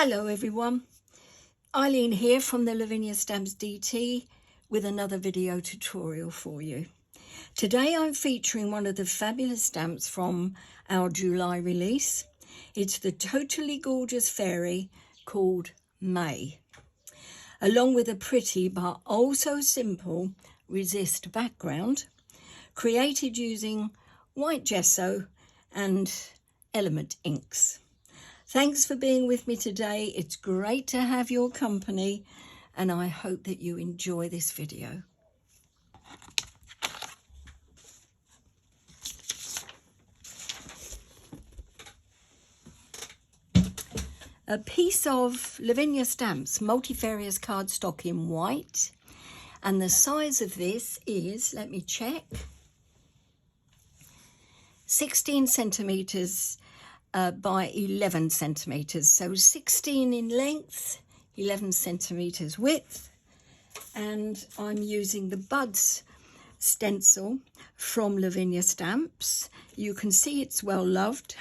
Hello everyone, Eileen here from the Lavinia Stamps DT with another video tutorial for you. Today I'm featuring one of the fabulous stamps from our July release. It's the totally gorgeous fairy called May, along with a pretty but also simple resist background created using white gesso and element inks. Thanks for being with me today. It's great to have your company and I hope that you enjoy this video. A piece of Lavinia Stamps multifarious cardstock in white, and the size of this is, let me check, 16 centimetres by 11 centimetres, so 16 in length, 11 centimetres width, and I'm using the Buds stencil from Lavinia Stamps. You can see it's well loved.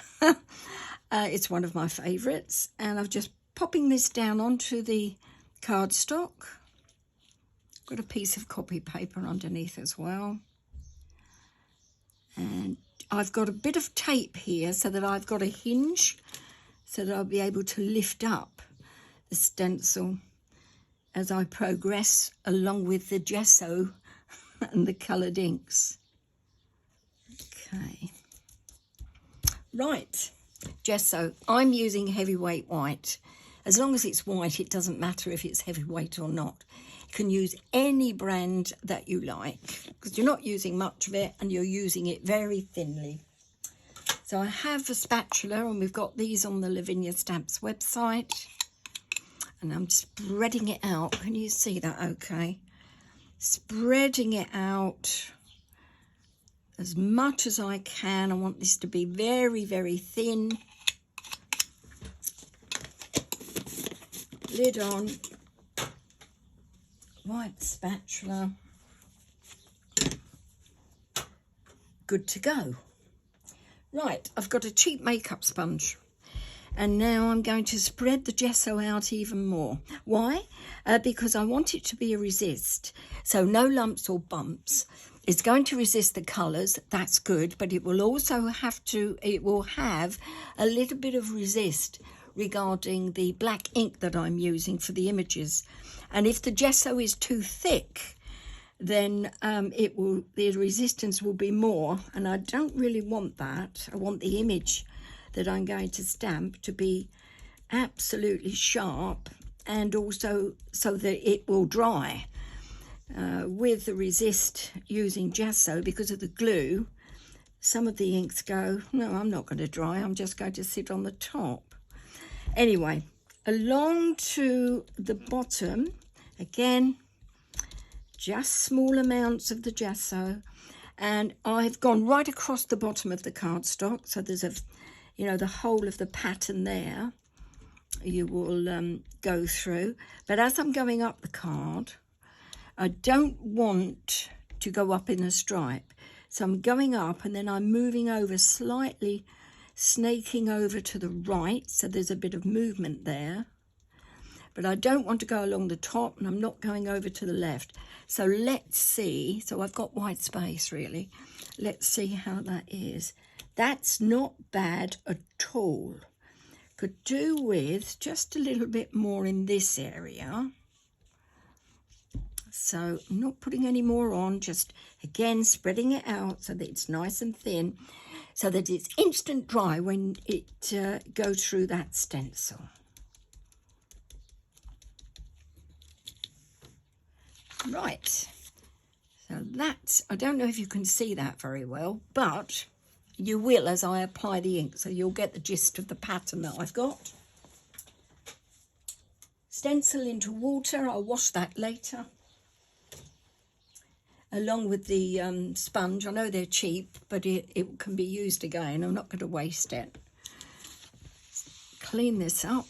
It's one of my favourites, and I'm just popping this down onto the cardstock. Got a piece of copy paper underneath as well, and I've got a bit of tape here so that I've got a hinge so that I'll be able to lift up the stencil as I progress along with the gesso and the coloured inks. Okay. Right, gesso. I'm using heavyweight white. As long as it's white, it doesn't matter if it's heavyweight or not. You can use any brand that you like because you're not using much of it and you're using it very thinly. So I have a spatula, and we've got these on the Lavinia Stamps website, and I'm spreading it out. Can you see that okay? Spreading it out as much as I can. I want this to be very, very thin. Lid on, white spatula, good to go. Right, I've got a cheap makeup sponge, and now I'm going to spread the gesso out even more. Why? Because I want it to be a resist, so no lumps or bumps. It's going to resist the colours, that's good, but it will also have a little bit of resist regarding the black ink that I'm using for the images. And if the gesso is too thick, then the resistance will be more, and I don't really want that. I want the image that I'm going to stamp to be absolutely sharp, and also so that it will dry. With the resist using gesso, because of the glue, some of the inks go, no, I'm not going to dry, I'm just going to sit on the top. Anyway, along to the bottom, again, just small amounts of the gesso, and I've gone right across the bottom of the cardstock, so there's the whole of the pattern there you will go through. But as I'm going up the card, I don't want to go up in a stripe, so I'm going up and then I'm moving over slightly, snaking over to the right, so there's a bit of movement there, but I don't want to go along the top, and I'm not going over to the left. So let's see. So I've got white space really. Let's see how that is. That's not bad at all. Could do with just a little bit more in this area. So I'm not putting any more on, just again spreading it out so that it's nice and thin, so that it's instant dry when it goes through that stencil. Right, so that's, I don't know if you can see that very well, but you will as I apply the ink, so you'll get the gist of the pattern that I've got. Stencil into water, I'll wash that later, along with the sponge. I know they're cheap, but it can be used again. I'm not going to waste it. Clean this up.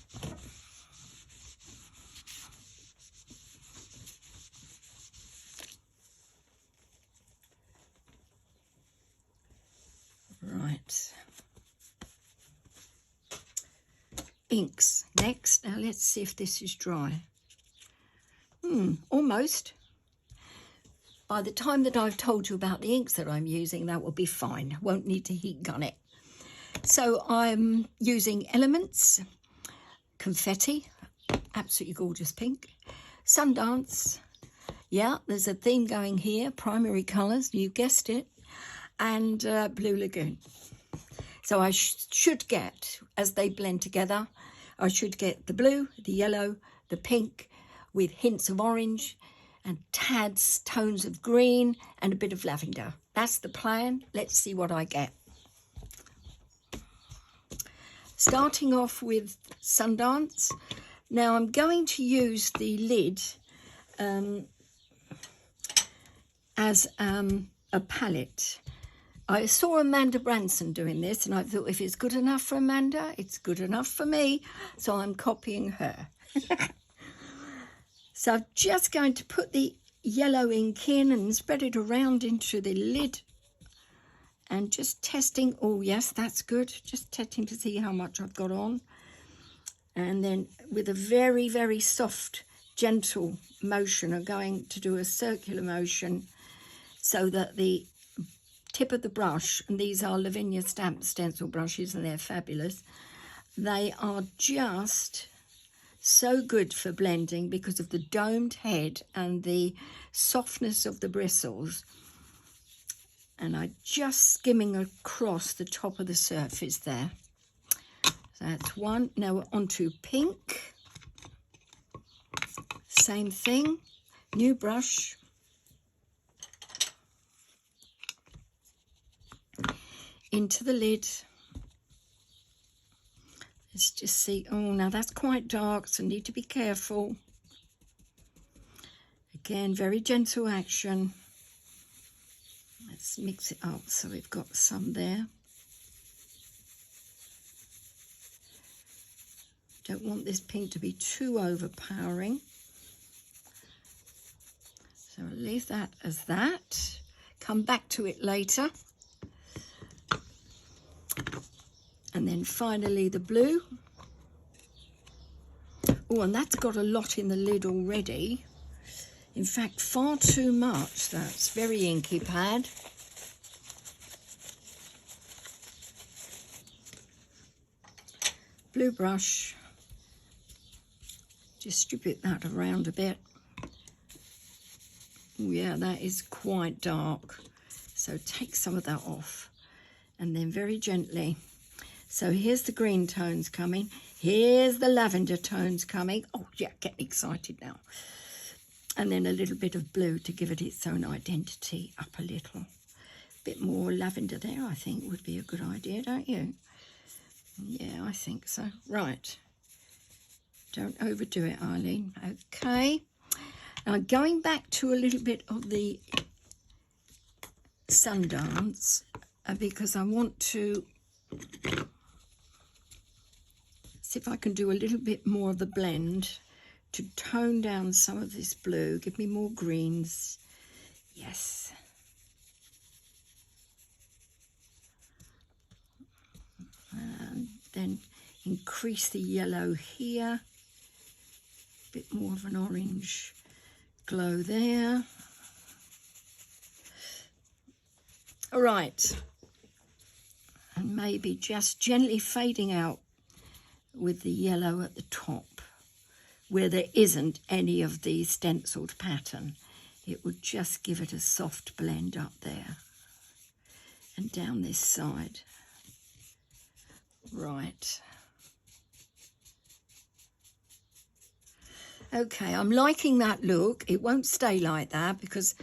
Right. inks next. Now let's see if this is dry. Almost. By the time that I've told you about the inks that I'm using, that will be fine. Won't need to heat gun it. So I'm using Elements, Confetti, absolutely gorgeous pink, Sundance, yeah, there's a theme going here, primary colours, you guessed it, and Blue Lagoon. So I should get, as they blend together, I should get the blue, the yellow, the pink, with hints of orange and tads, tones of green and a bit of lavender. That's the plan. Let's see what I get. Starting off with Sundance. Now I'm going to use the lid as a palette. I saw Amanda Branson doing this and I thought if it's good enough for Amanda, it's good enough for me. So I'm copying her. So I'm just going to put the yellow ink in and spread it around into the lid. And just testing, oh yes, that's good. Just testing to see how much I've got on. And then with a very, very soft, gentle motion, I'm going to do a circular motion so that the tip of the brush, and these are Lavinia stamp stencil brushes and they're fabulous, they are just so good for blending because of the domed head and the softness of the bristles. And I'm just skimming across the top of the surface there. So that's one. Now we're on to pink. Same thing. New brush. Into the lid. Let's just see. Oh, now that's quite dark, so need to be careful. Again, very gentle action. Let's mix it up so we've got some there. Don't want this pink to be too overpowering. So I'll leave that as that. Come back to it later. And then finally the blue. Oh, and that's got a lot in the lid already. In fact, far too much. That's very inky pad. Blue brush. Distribute that around a bit. Oh yeah, that is quite dark. So take some of that off. And then very gently. So here's the green tones coming. Here's the lavender tones coming. Oh yeah, getting excited now. And then a little bit of blue to give it its own identity up a little. A bit more lavender there, I think, would be a good idea, don't you? Yeah, I think so. Right. Don't overdo it, Eileen. Okay. Now, going back to a little bit of the Sundance, because I want to see if I can do a little bit more of a blend to tone down some of this blue, give me more greens. Yes. And then increase the yellow here. A bit more of an orange glow there. All right. And maybe just gently fading out with the yellow at the top, where there isn't any of the stenciled pattern. It would just give it a soft blend up there and down this side. Right. Okay, I'm liking that look. It won't stay like that because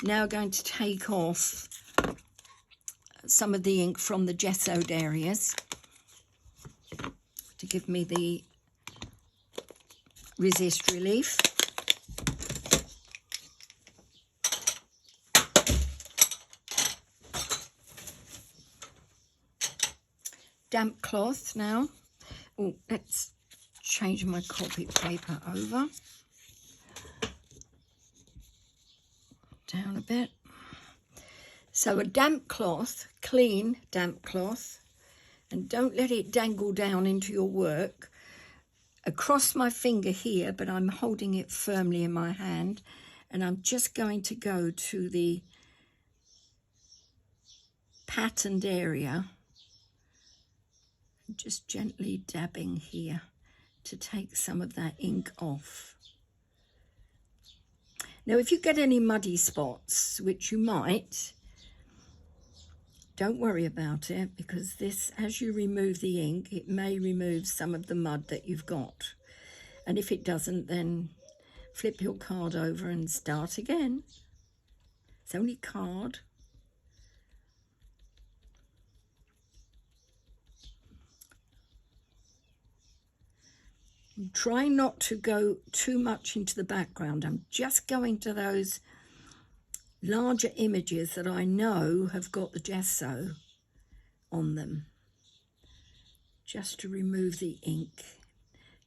now I'm going to take off some of the ink from the gessoed areas to give me the resist relief. Damp cloth now. Oh, let's change my copy paper over. Down a bit. So a damp cloth, clean damp cloth, and don't let it dangle down into your work. across my finger here, but I'm holding it firmly in my hand, and I'm just going to go to the patterned area, just gently dabbing here to take some of that ink off. Now, if you get any muddy spots, which you might, don't worry about it, because this, as you remove the ink, it may remove some of the mud that you've got. And if it doesn't, then flip your card over and start again. It's only card. Try not to go too much into the background. I'm just going to those larger images that I know have got the gesso on them, just to remove the ink,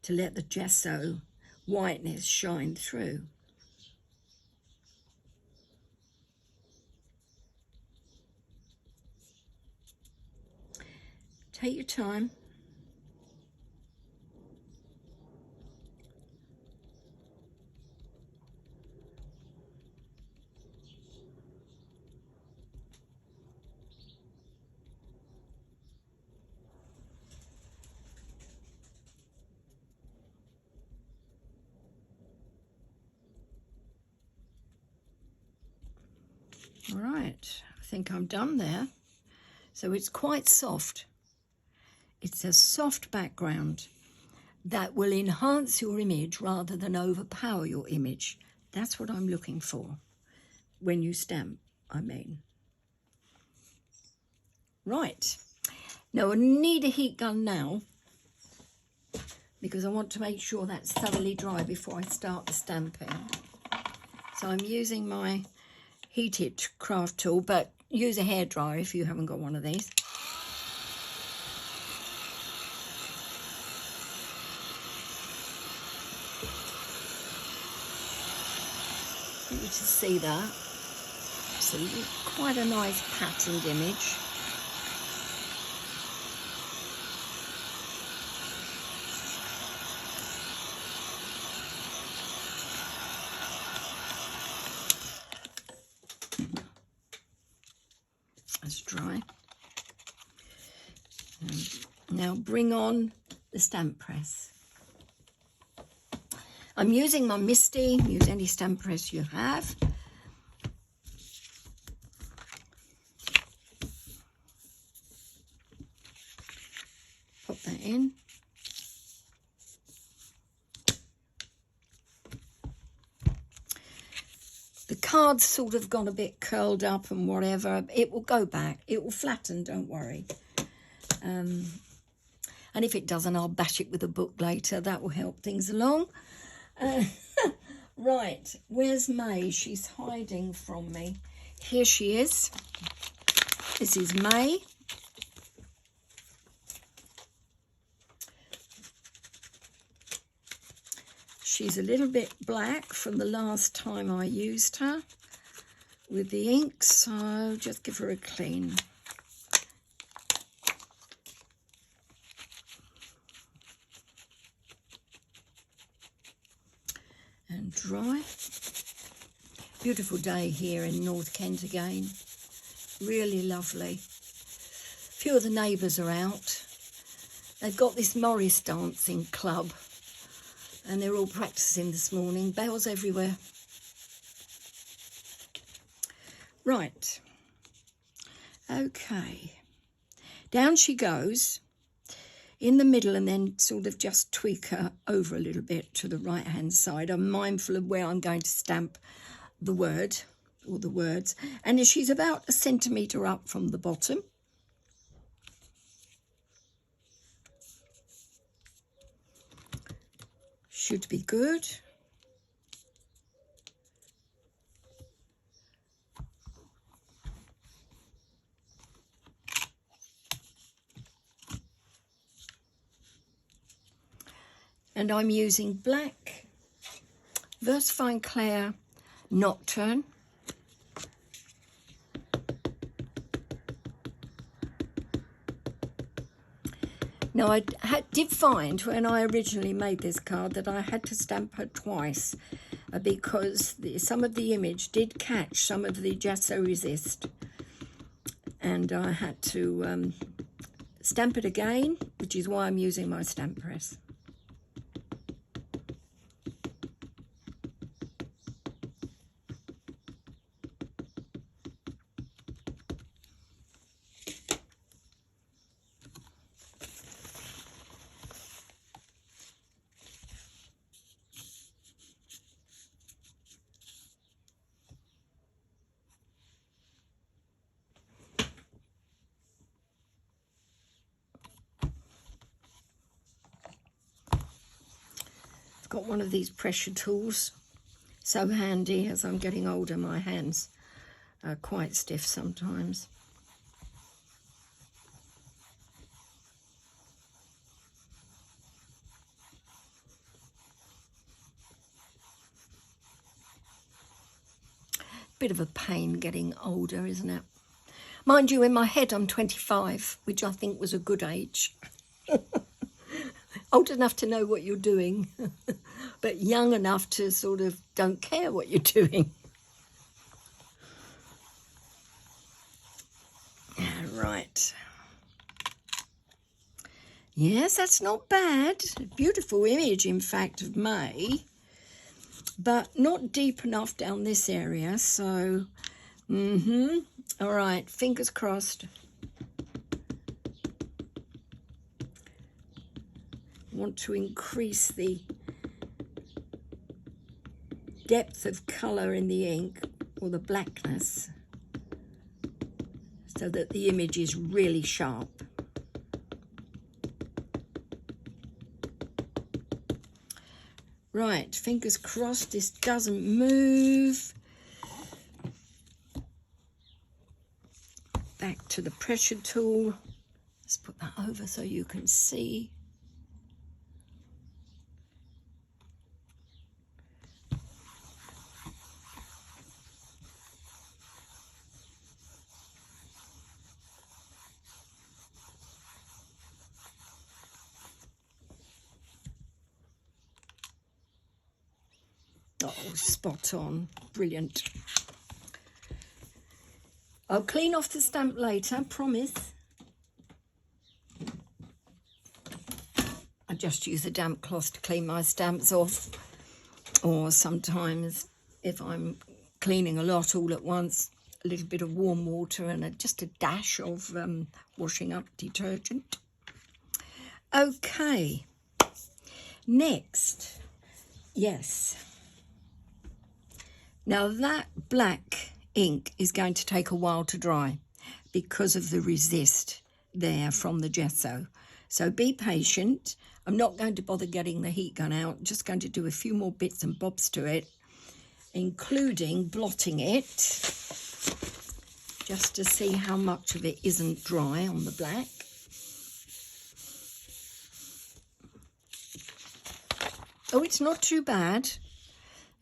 to let the gesso whiteness shine through. Take your time. All right, I think I'm done there. So it's quite soft. It's a soft background that will enhance your image rather than overpower your image. That's what I'm looking for when you stamp, I mean. Right, now I need a heat gun now because I want to make sure that's thoroughly dry before I start the stamping. So I'm using my heated craft tool, but use a hairdryer if you haven't got one of these. I want you to see that. It's quite a nice patterned image. That's dry. Now bring on the stamp press. I'm using my Misty. Use any stamp press you have. Pop that in. The card's sort of gone a bit curled up and whatever. It will go back. It will flatten, don't worry. And if it doesn't, I'll bash it with a book later. That will help things along. Right, where's May? She's hiding from me. Here she is. This is May. She's a little bit black from the last time I used her with the ink, so just give her a clean. And dry. Beautiful day here in North Kent again. Really lovely. A few of the neighbours are out. They've got this Morris dancing club and they're all practicing this morning. Bells everywhere. Right. Okay. Down she goes in the middle, and then sort of just tweak her over a little bit to the right hand side. I'm mindful of where I'm going to stamp the word or the words, and she's about 1 centimetre up from the bottom. Should be good. And I'm using black Versafine Clair Nocturne. Now, I did find when I originally made this card that I had to stamp her twice because some of the image did catch some of the Gesso resist. And I had to stamp it again, which is why I'm using my stamp press. Got one of these pressure tools, so handy. As I'm getting older, my hands are quite stiff sometimes. Bit of a pain getting older, isn't it? Mind you, in my head I'm 25, which I think was a good age. Old enough to know what you're doing, but young enough to sort of don't care what you're doing. Right. Yes, that's not bad. Beautiful image, in fact, of May, but not deep enough down this area. So, all right, fingers crossed. Want to increase the depth of colour in the ink, or the blackness, so that the image is really sharp. Right, fingers crossed this doesn't move. Back to the pressure tool. Let's put that over so you can see. Oh, spot on. Brilliant. I'll clean off the stamp later, promise. I just use a damp cloth to clean my stamps off. Or sometimes, if I'm cleaning a lot all at once, a little bit of warm water and just a dash of washing up detergent. Okay. Next. Yes. Now that black ink is going to take a while to dry because of the resist there from the gesso. So be patient. I'm not going to bother getting the heat gun out. I'm just going to do a few more bits and bobs to it, including blotting it, just to see how much of it isn't dry on the black. Oh, it's not too bad.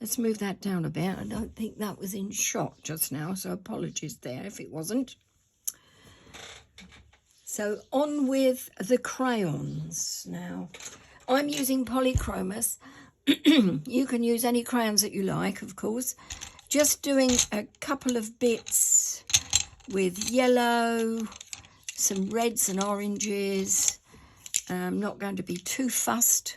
Let's move that down a bit. I don't think that was in shot just now, so apologies there if it wasn't. So on with the crayons now. I'm using polychromos. You can use any crayons that you like, of course. Just doing a couple of bits with yellow, some reds and oranges. I'm not going to be too fussed.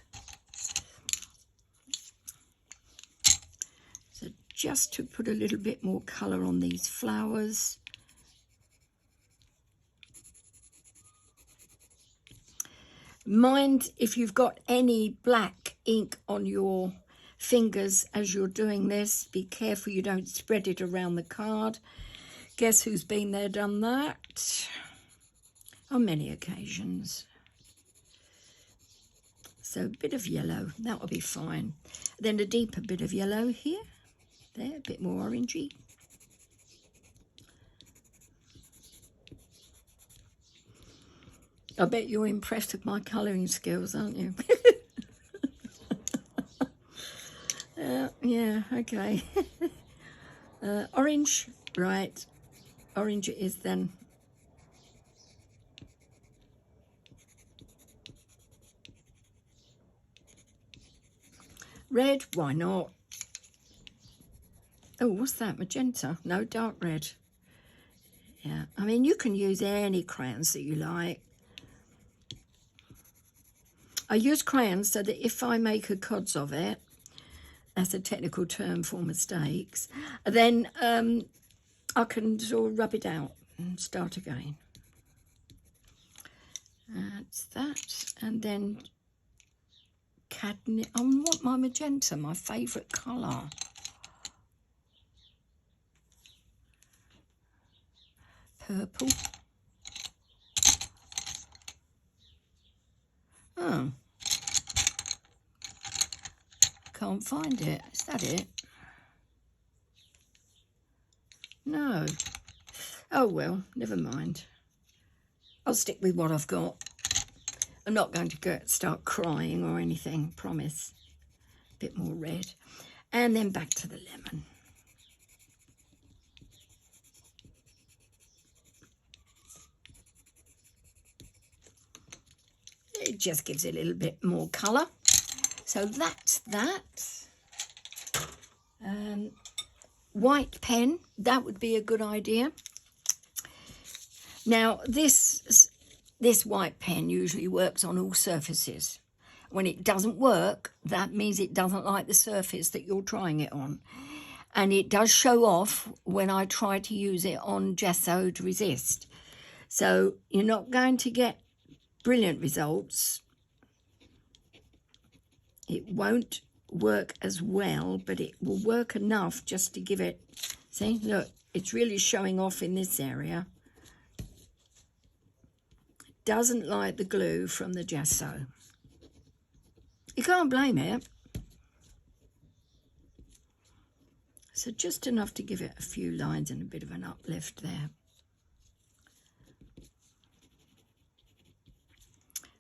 Just to put a little bit more colour on these flowers. Mind if you've got any black ink on your fingers as you're doing this. Be careful you don't spread it around the card. Guess who's been there, done that? On many occasions. So a bit of yellow, that will be fine. Then a deeper bit of yellow here. There, a bit more orangey. I bet you're impressed with my colouring skills, aren't you? Yeah, okay. Orange, right. Orange it is then. Red, why not? Oh, what's that? Magenta? No, dark red. Yeah, I mean, you can use any crayons that you like. I use crayons so that if I make a cods of it, that's a technical term for mistakes, then I can sort of rub it out and start again. That's that. And then cadmium. I want my magenta, my favourite colour. Purple. Oh. Can't find it. Is that it? No. Oh well, never mind. I'll stick with what I've got. I'm not going to start crying or anything, promise. A bit more red. And then back to the lemon. It just gives it a little bit more colour. So that's that. White pen, that would be a good idea. Now, this white pen usually works on all surfaces. When it doesn't work, that means it doesn't like the surface that you're trying it on. And it does show off when I try to use it on gesso to resist. So you're not going to get brilliant results. It won't work as well, but it will work enough just to give it, see, look, it's really showing off in this area. It doesn't like the glue from the gesso. You can't blame it. So just enough to give it a few lines and a bit of an uplift there.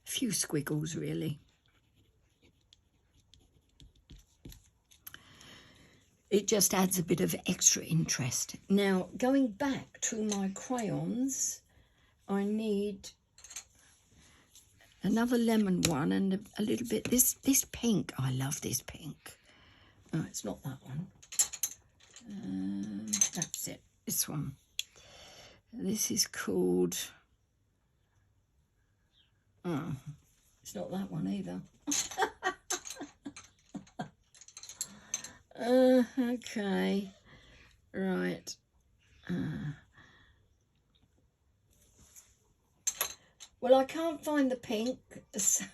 A few squiggles, really. It just adds a bit of extra interest. Now, going back to my crayons, I need another lemon one and a little bit, this pink. I love this pink. Oh, it's not that one. That's it, this one. This is called, oh, it's not that one either. Okay, right. Well, I can't find the pink, so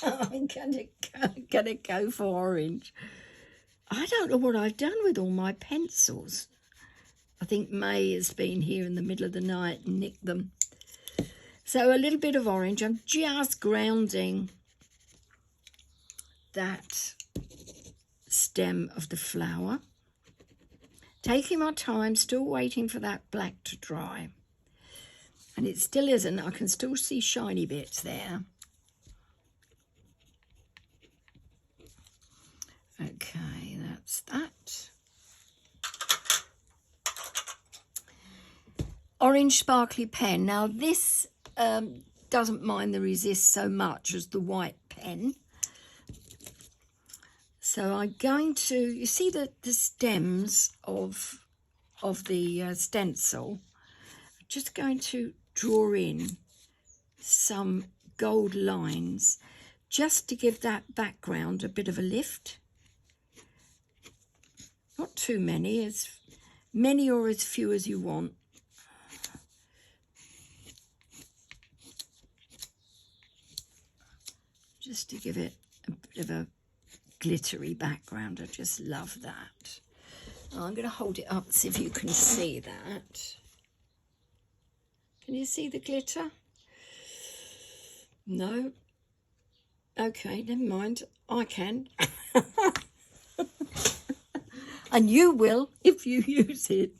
I'm gonna go for orange. I don't know what I've done with all my pencils. I think May has been here in the middle of the night and nicked them. So a little bit of orange. I'm just grounding that stem of the flower. Taking my time, still waiting for that black to dry. And it still isn't. I can still see shiny bits there. Okay, that's that. Orange sparkly pen. Now this doesn't mind the resist so much as the white pen. So I'm going to, you see the stems of the stencil. I'm just going to draw in some gold lines just to give that background a bit of a lift. Not too many, as many or as few as you want. Just to give it a bit of a glittery background. I just love that. I'm going to hold it up and see if you can see that. Can you see the glitter? No? Okay, never mind. I can. And you will if you use it.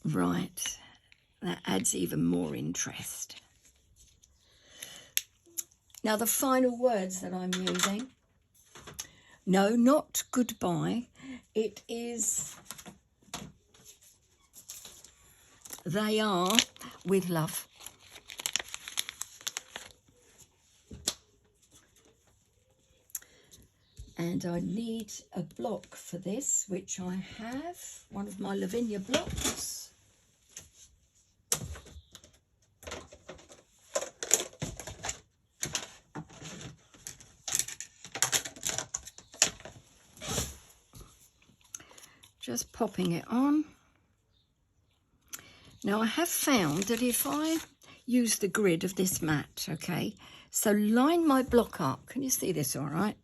Right. That adds even more interest. Now the final words that I'm using. No, not goodbye. It is, they are with love. And I need a block for this, which I have, one of my Lavinia blocks. Just popping it on. Now I have found that if I use the grid of this mat, okay, so line my block up, can you see this all right?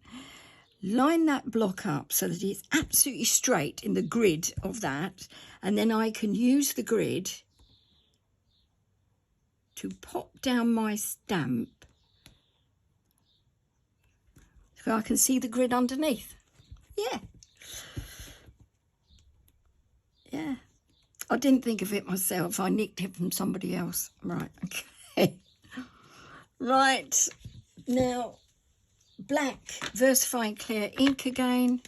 Line that block up so that it's absolutely straight in the grid of that, and then I can use the grid to pop down my stamp so I can see the grid underneath. Yeah. Yeah. I didn't think of it myself. I nicked it from somebody else. Right, okay. Right, now black VersaFine Clear ink again.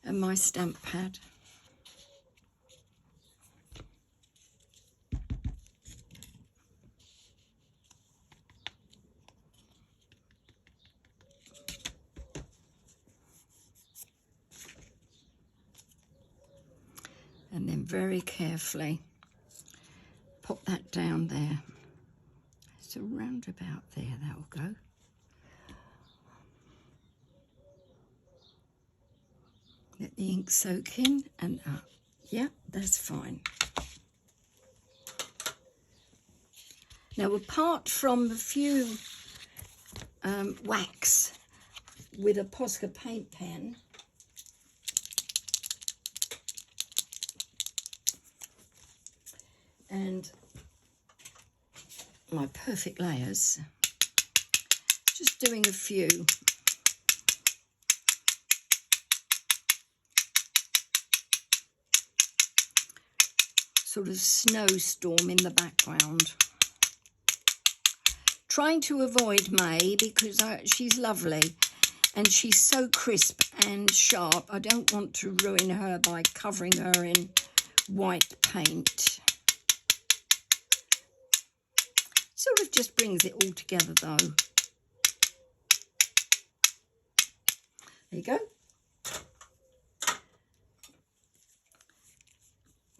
And my stamp pad. And then very carefully pop that down there. It's around about there, that'll go. Let the ink soak in and up. Yeah, that's fine. Now, apart from a few wax with a Posca paint pen, and my perfect layers, just doing a few. Sort of snowstorm in the background. Trying to avoid May because she's lovely and she's so crisp and sharp. I don't want to ruin her by covering her in white paint. Sort of just brings it all together though. There you go.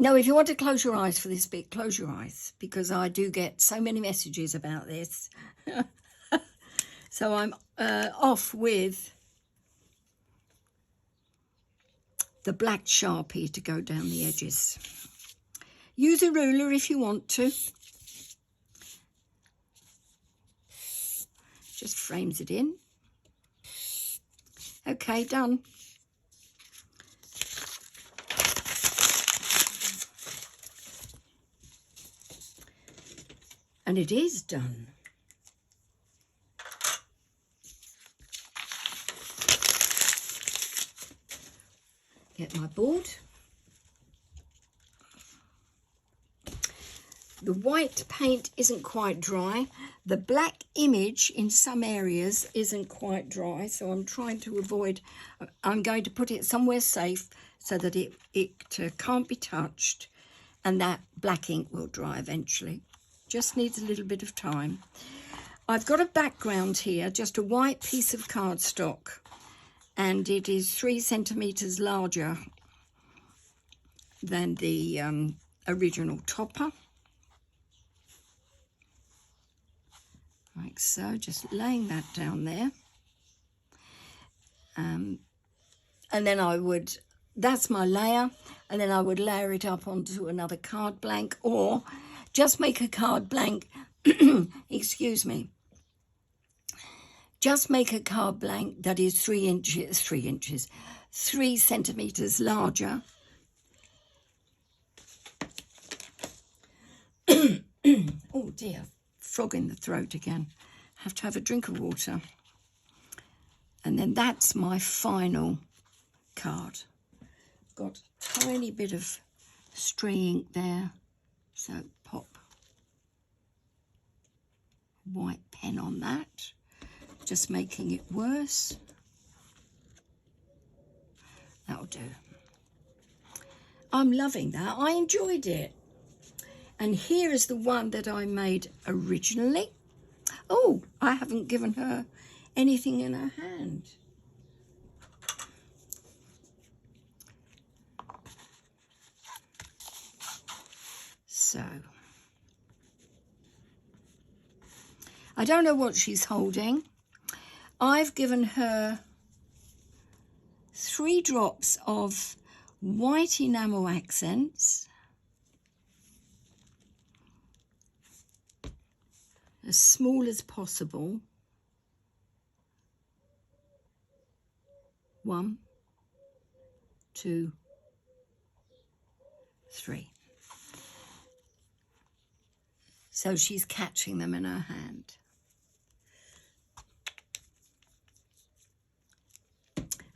Now, if you want to close your eyes for this bit, close your eyes, because I do get so many messages about this. So I'm off with the black Sharpie to go down the edges. Use a ruler if you want to. Just frames it in. Okay, done. And it is done. Get my board. The white paint isn't quite dry. The black image in some areas isn't quite dry, so I'm trying to avoid. I'm going to put it somewhere safe so that it can't be touched, and that black ink will dry eventually. Just needs a little bit of time. I've got a background here, just a white piece of cardstock, and it is 3 centimetres larger than the original topper. Like so, just laying that down there. And then I would, that's my layer, and then I would layer it up onto another card blank, or just make a card blank, excuse me, just make a card blank that is 3 centimetres larger. Oh dear, frog in the throat again. Have to have a drink of water. And then that's my final card. Got a tiny bit of stray ink there, so pop white pen on that, just making it worse. That'll do. I'm loving that. I enjoyed it. And here is the one that I made originally. Oh, I haven't given her anything in her hand. So, I don't know what she's holding. I've given her 3 drops of white enamel accents, as small as possible. 1, 2, 3. So she's catching them in her hand.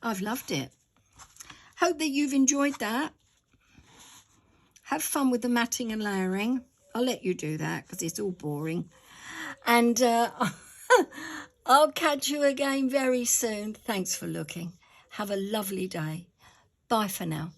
I've loved it. Hope that you've enjoyed that. Have fun with the matting and layering. I'll let you do that because it's all boring. And I'll catch you again very soon. Thanks for looking. Have a lovely day. Bye for now.